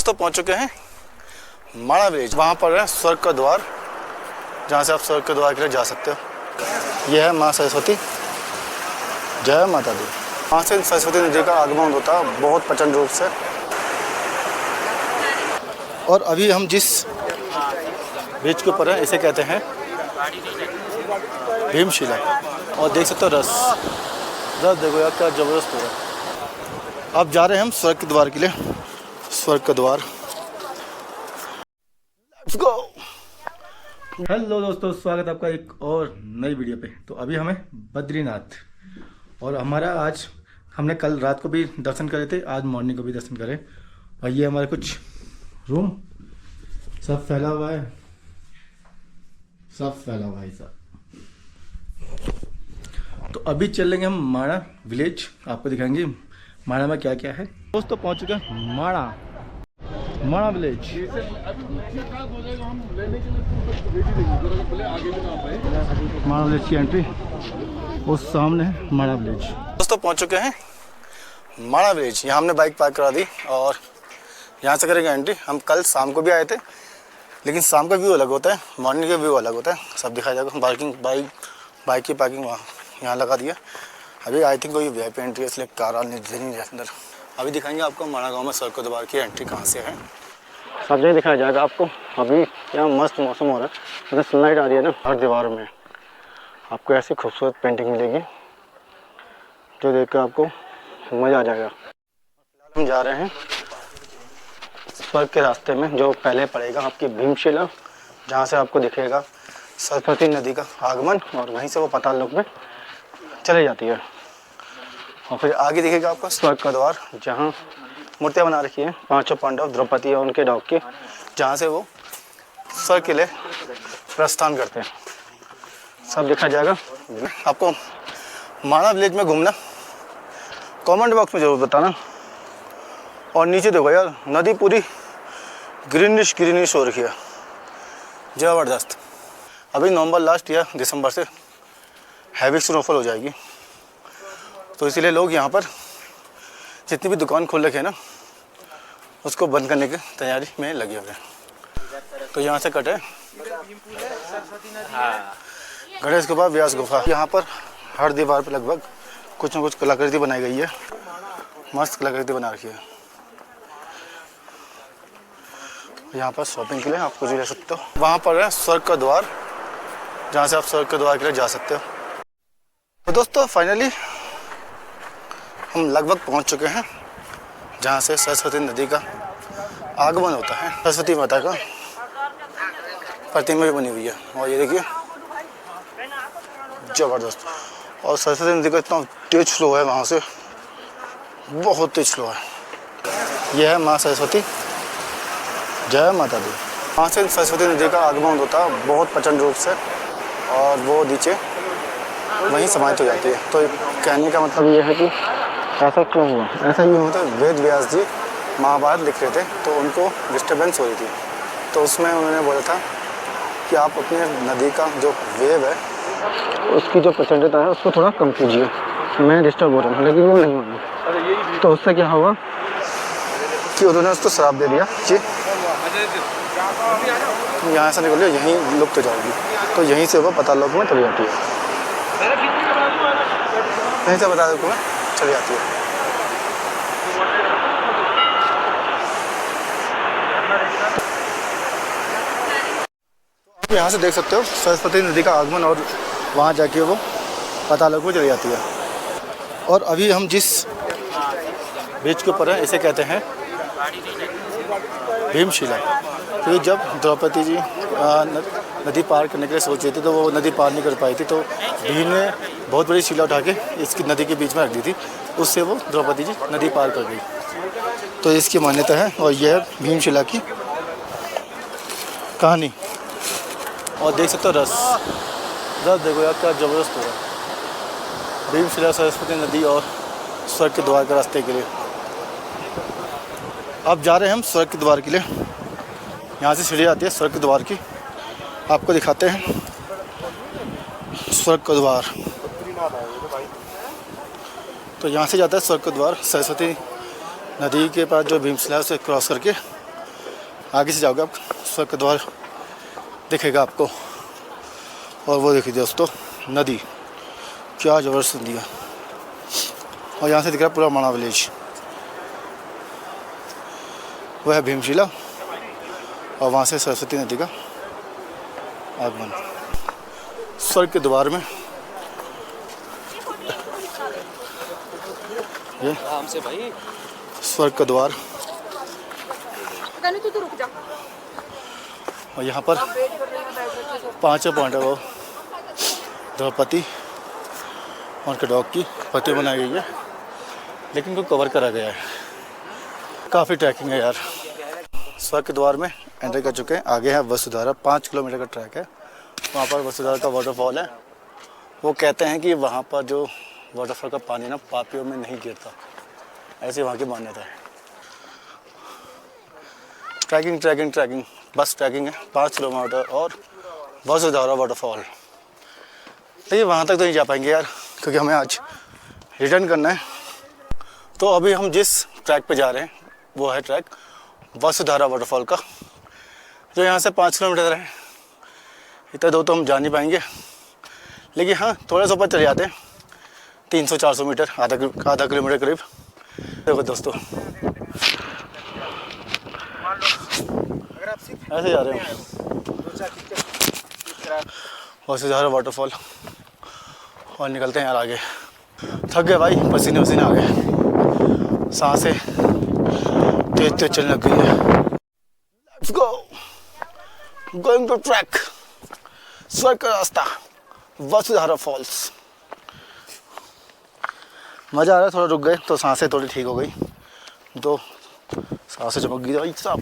दोस्तों पहुंच चुके हैं माणा विलेज। वहाँ पर है स्वर्ग का द्वार, जहाँ से आप स्वर्ग के द्वार के लिए जा सकते हो। यह है माँ सरस्वती, जय माता दी। वहाँ से सरस्वती नदी का आगमन होता है बहुत प्रचंड रूप से। और अभी हम जिस ब्रिज के ऊपर हैं इसे कहते हैं भीमशिला। और देख सकते हो रस देखो यार क्या ज़बरदस्त हो रहा है। अब जा रहे हैं हम स्वर्ग के द्वार के लिए। स्वर्ग का द्वार, लेट्स गो। हेलो दोस्तों, स्वागत है आपका एक और नई वीडियो पे। तो अभी हमें बद्रीनाथ, और हमारा आज हमने कल रात को भी दर्शन करे थे, आज मॉर्निंग को भी दर्शन करें। और ये हमारे कुछ रूम सब फैला हुआ है, सब तो अभी चलेंगे हम माणा विलेज, आपको दिखाएंगे माणा में क्या क्या है। दोस्तों पहुंच चुके हैं माणा विलेज। माणा विलेज की एंट्री उस सामने है माणा विलेज। दोस्तों पहुंच चुके हैं माणा विलेज। यहाँ हमने बाइक पार्क करा दी और यहाँ से करेंगे एंट्री। हम कल शाम को भी आए थे, लेकिन शाम का व्यू अलग होता है, मॉर्निंग का व्यू अलग होता है। सब दिखाया जाएगा। बाइक की पार्किंग वहाँ यहाँ लगा दिया। अभी आई थिंक कोई वीआईपी एंट्री है, इसलिए कार आने नहीं है अंदर। अभी दिखाएंगे आपको माणा गांव में स्वर्ग के द्वार की एंट्री कहाँ से है, सब जगह दिखाया जाएगा आपको। अभी यहाँ मस्त मौसम हो रहा है, अगर सनलाइट आ रही है ना, हर दीवार में आपको ऐसी खूबसूरत पेंटिंग मिलेगी जो देख कर आपको मज़ा आ जाएगा। हम जा रहे हैं स्वर्ग के रास्ते में, जो पहले पड़ेगा आपकी भीमशिला, जहाँ से आपको दिखेगा सरस्वती नदी का आगमन, और वहीं से वो पाताल लोक में चले जाती है। और फिर आगे दिखेगा आपको स्वर्ग का द्वार, जहाँ मूर्तियाँ बना रखी हैं पांचों पांडव, द्रौपदी और उनके डॉग की, जहाँ से वो स्वर्ग के लिए प्रस्थान करते हैं। सब देखा जाएगा। आपको माणा विलेज में घूमना कमेंट बॉक्स में ज़रूर बताना। और नीचे देखो यार, नदी पूरी ग्रीनिश हो रखी है, ज़बरदस्त। अभी नवंबर लास्ट या दिसंबर से हैवी स्नोफॉल हो जाएगी, तो इसीलिए लोग यहाँ पर जितनी भी दुकान खोल रखे हैं ना, उसको बंद करने की तैयारी में लगे हुए हैं। तो यहाँ से कटे गणेश गुफा, व्यास गुफा। यहाँ पर हर दीवार पर लगभग कुछ न कुछ कलाकृति बनाई गई है, मस्त कलाकृति बना रखी है। यहाँ पर शॉपिंग के लिए आप कुछ भी ले सकते हो। वहाँ पर है स्वर्ग का द्वार, जहाँ से आप स्वर्ग के द्वार के लिए जा सकते हो। तो दोस्तों फाइनली हम लगभग पहुँच चुके हैं जहाँ से सरस्वती नदी का आगमन होता है। सरस्वती माता का प्रतिमा भी बनी हुई है, और ये देखिए ज़बरदस्त। और सरस्वती नदी का इतना तेज फ्लो है वहाँ से, बहुत तेज फ्लो है। यह है माँ सरस्वती, जय माता दी। वहाँ से सरस्वती नदी का आगमन होता है बहुत प्रचंड रूप से, और वो नीचे वहीं समाहित हो जाती है। तो कहने का मतलब ये है कि ऐसा क्यों हुआ, ऐसा ये होता है। वेद व्यास जी महाभारत लिख रहे थे, तो उनको डिस्टर्बेंस हो रही थी, तो उसमें उन्होंने बोला था कि आप अपने नदी का जो वेव है, उसकी जो प्रचंडता है उसको थोड़ा कम कीजिए। मैं डिस्टर्ब हो रहा हूँ, लेकिन वो नहीं माना। तो उससे क्या हुआ कि उन्होंने उसको श्राप दे दिया कि यहाँ से निकलिए, यहीं लुप्त हो जाएगी। तो यहीं से वो पाताल लोक में चली जाती है, यहीं से पाताल लोक में चली जाती है। आप यहाँ से देख सकते हो सरस्वती नदी का आगमन, और वहाँ जाके वो पाताल लोक में चली जाती है। और अभी हम जिस ब्रिज के ऊपर हैं इसे कहते हैं भीमशिला। क्योंकि जब द्रौपदी जी नदी पार करने के लिए सोच रही थी, तो वो नदी पार नहीं कर पाई थी, तो भीम ने बहुत बड़ी शिला उठा के इसकी नदी के बीच में रख दी थी, उससे वो द्रौपदी जी नदी पार कर गई। तो इसकी मान्यता है, और यह है भीमशिला की कहानी। और देख सकते हो रस देखो यार क्या ज़बरदस्त हो रहा है। भीमशिला, सरस्वती नदी और स्वर्ग के द्वार के रास्ते के लिए अब जा रहे हैं हम स्वर्ग के द्वार के लिए। यहाँ से सीढ़ी आती है स्वर्ग के द्वार की, आपको दिखाते हैं स्वर्ग का द्वार। तो यहाँ से जाता है स्वर्ग का द्वार, सरस्वती नदी के पास जो भीमशिला से क्रॉस करके आगे से जाओगे आप स्वर्ग का द्वार दिखेगा आपको। और वो देखिए दोस्तों नदी, क्या ज़बरदस्त नदी है। और यहाँ से दिख रहा है पूरा माणा विलेज, वो है भीमशिला, और वहाँ से सरस्वती नदी का आगमन। स्वर्ग के द्वार में ये हमसे भाई स्वर्ग का द्वार। तू रुक जा। और यहाँ पर 5 पॉइंट है, वो द्रौपदी और उनके डॉग की प्रतिमा बनाई गई है, लेकिन उनको कवर करा गया है। काफ़ी ट्रैकिंग है यार। स्वर्ग के द्वार में एंटर कर चुके हैं। आगे है वसुधारा, 5 किलोमीटर का ट्रैक है। वहाँ पर वसुधारा का वाटरफॉल है। वो कहते हैं कि वहाँ पर जो वाटरफॉल का पानी ना पापियों में नहीं गिरता, ऐसी वहाँ की मान्यता है। ट्रैकिंग ट्रैकिंग ट्रैकिंग, बस ट्रैकिंग है 5 किलोमीटर और वसुधारा वाटरफॉल। लेकिन वहाँ तक तो नहीं जा पाएंगे यार, क्योंकि हमें आज रिटर्न करना है। तो अभी हम जिस ट्रैक पे जा रहे हैं वो है ट्रैक वसुधारा वाटरफॉल का, जो यहाँ से 5 किलोमीटर है। इतना दो तो हम जा नहीं पाएंगे, लेकिन हाँ थोड़ा सा ऊपर चले जाते हैं, 300-400 मीटर, आधा किलोमीटर करीब। देखो दोस्तों ऐसे जा रहे हैं वसुधारा वाटरफॉल, और निकलते हैं यार आगे। थक गए भाई, पसीने वसीने आ गए, सांसें तेज तेज चलने लग गई है। Let's go, going to track स्वर्ग का रास्ता वसुधारा फॉल्स। मज़ा आ रहा है। थोड़ा रुक गए तो सांसें थोड़ी ठीक हो गई, तो सांसें चमक गई भाई साहब।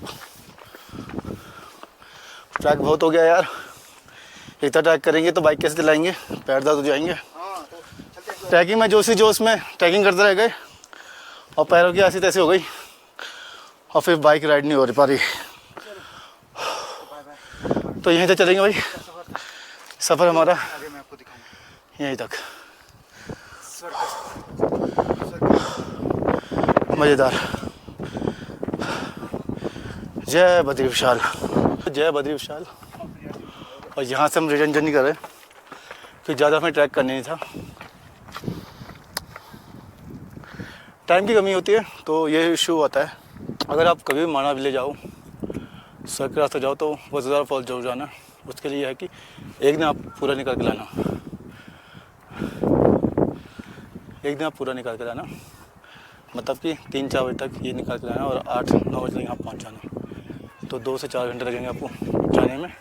ट्रैक बहुत हो गया यार, इतना ट्रैक करेंगे तो बाइक कैसे चलाएंगे, पैर दर्द हो जाएंगे। ट्रैकिंग में जोश में ट्रैकिंग करते रह गए और पैरों की ऐसी तैसी हो गई, और फिर बाइक राइड नहीं हो पा रही। तो यहीं से चलेंगे भाई, सफ़र हमारा यहीं तक। मज़ेदार। जय बद्री विशाल, जय बद्री विशाल। और यहाँ से हम रिटर्न जर्नी कर रहे हैं, कि ज़्यादा हमें ट्रैक करने नहीं था। टाइम की कमी होती है तो ये इशू आता है। अगर आप कभी भी माणा विलेज जाओ, स्वर्ग के रास्ते जाओ, तो वसुधारा फॉल जरूर जाना। उसके लिए है कि एक दिन आप पूरा निकाल के लाना, एक दिन आप पूरा निकाल के लाना, मतलब कि 3-4 बजे तक ये निकाल के लाना और 8-9 बजे तक यहाँ पहुँच जाना। तो 2 से 4 घंटे लगेंगे आपको जाने में।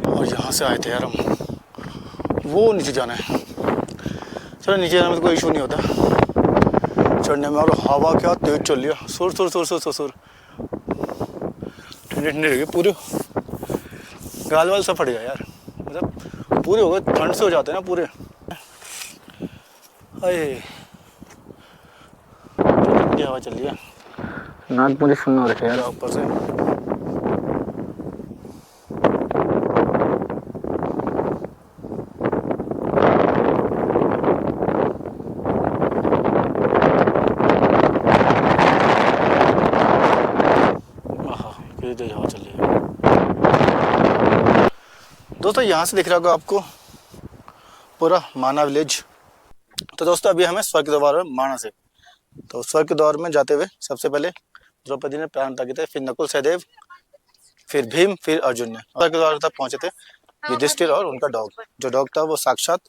और यहाँ से आए थे यार हम, वो नीचे जाना है। चलो नीचे जाने में तो कोई इशू नहीं होता चढ़ने में। और हवा क्या तेज चल रही है, सुर सुर सुर सुर सुर सुर, ठंडी ठंडी रही, पूरे गाल वाल सब फट गया यार, मतलब पूरे हो गए, ठंड से हो जाते हैं ना पूरे। अरे ठंडी हवा चल रही है, नाक मुझे सुनना हो रहा है यार ऊपर से। हवा चल रही है दोस्तों। यहाँ से दिख रहा होगा आपको पूरा माणा विलेज। तो दोस्तों अभी हमें स्वर्ग के द्वार में माणा से, तो स्वर्ग के द्वार में जाते हुए सबसे पहले द्रौपदी ने प्राण त्यागे थे, फिर नकुल सहदेव, फिर भीम, फिर अर्जुन ने स्वर्ग के द्वार तक पहुंचे थे। युधिष्ठिर और उनका डॉग, जो डॉग था वो साक्षात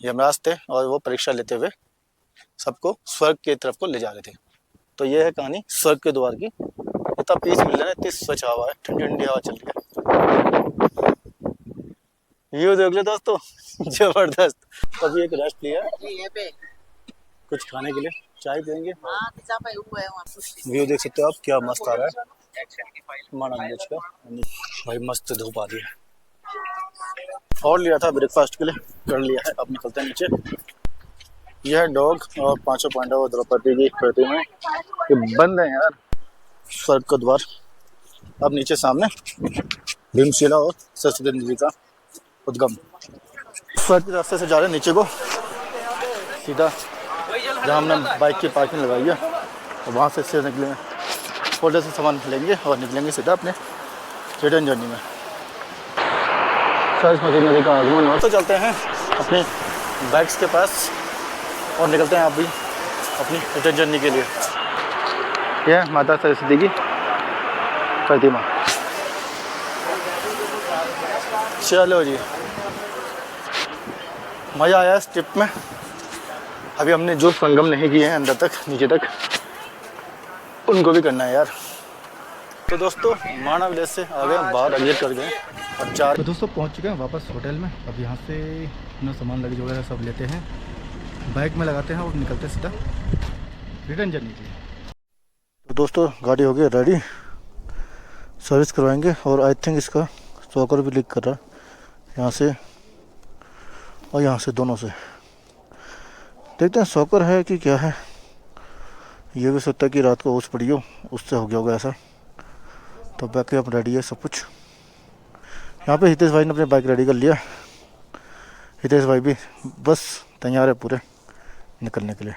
यमराज थे, और वो परीक्षा लेते हुए सबको स्वर्ग की तरफ को ले जा रहे थे। तो ये है कहानी स्वर्ग के द्वार की। इतना पीस मिल रहा है, इतनी स्वच्छ हवा है, ठंडी ठंडी हवा चल रही है। व्यू देख लो दोस्तों, जबरदस्त। अभी एक रेस्ट लिया कुछ खाने के लिए, चाय पियेंगे। व्यू देख सकते हो आप, क्या मस्त आ रहा है माणा विलेज का। भाई मस्त धूप आ रही है। और लिया था ब्रेकफास्ट के लिए, कर लिया है। अब निकलते हैं नीचे। यह डॉग और 5 पांडव द्रौपदी की प्रतिमा ये बंद है यार स्वर्ग का द्वार। अब नीचे सामने भीमशिला और सरस्वती नदी का उद्गम। स्वर्ग के रास्ते से जा रहे हैं नीचे को सीधा, जहाँ हमने बाइक की पार्किंग लगाई है, और वहाँ से निकले हैं फोल्डर से सामान लेंगे और निकलेंगे सीधा अपने रिटर्न जर्नी में। सरस्वती नदी का आगमन हो तो चलते हैं अपने बैग्स के पास और निकलते हैं आप भी अपनी रिटर्न जर्नी के लिए। यह है माता सरस्वती की प्रतिमा। चलो जी, मज़ा आया इस ट्रिप में। अभी हमने जो संगम नहीं किए हैं अंदर तक नीचे तक, उनको भी करना है यार। तो दोस्तों माना विलेज से आ गए बाहर, एग्जिट कर गए और 4। तो दोस्तों पहुंच चुके हैं वापस होटल में। अब यहाँ से अपना सामान लगेज वगैरह सब लेते हैं, बाइक में लगाते हैं और निकलते हैं सीधा रिटर्न जर्नी के लिए। तो दोस्तों गाड़ी हो गई रेडी, सर्विस करवाएंगे और आई थिंक इसका शॉकर भी लीक कर रहा है यहाँ से और यहाँ से, दोनों से। देखते हैं शॉकर है कि क्या है। ये भी सकता है कि रात को ओस पड़ी हो, उससे हो गया होगा ऐसा। तो बाकी अब रेडी है सब कुछ। यहाँ पे हितेश भाई ने अपनी बाइक रेडी कर लिया। हितेश भाई भी बस तैयार है पूरे निकलने के लिए।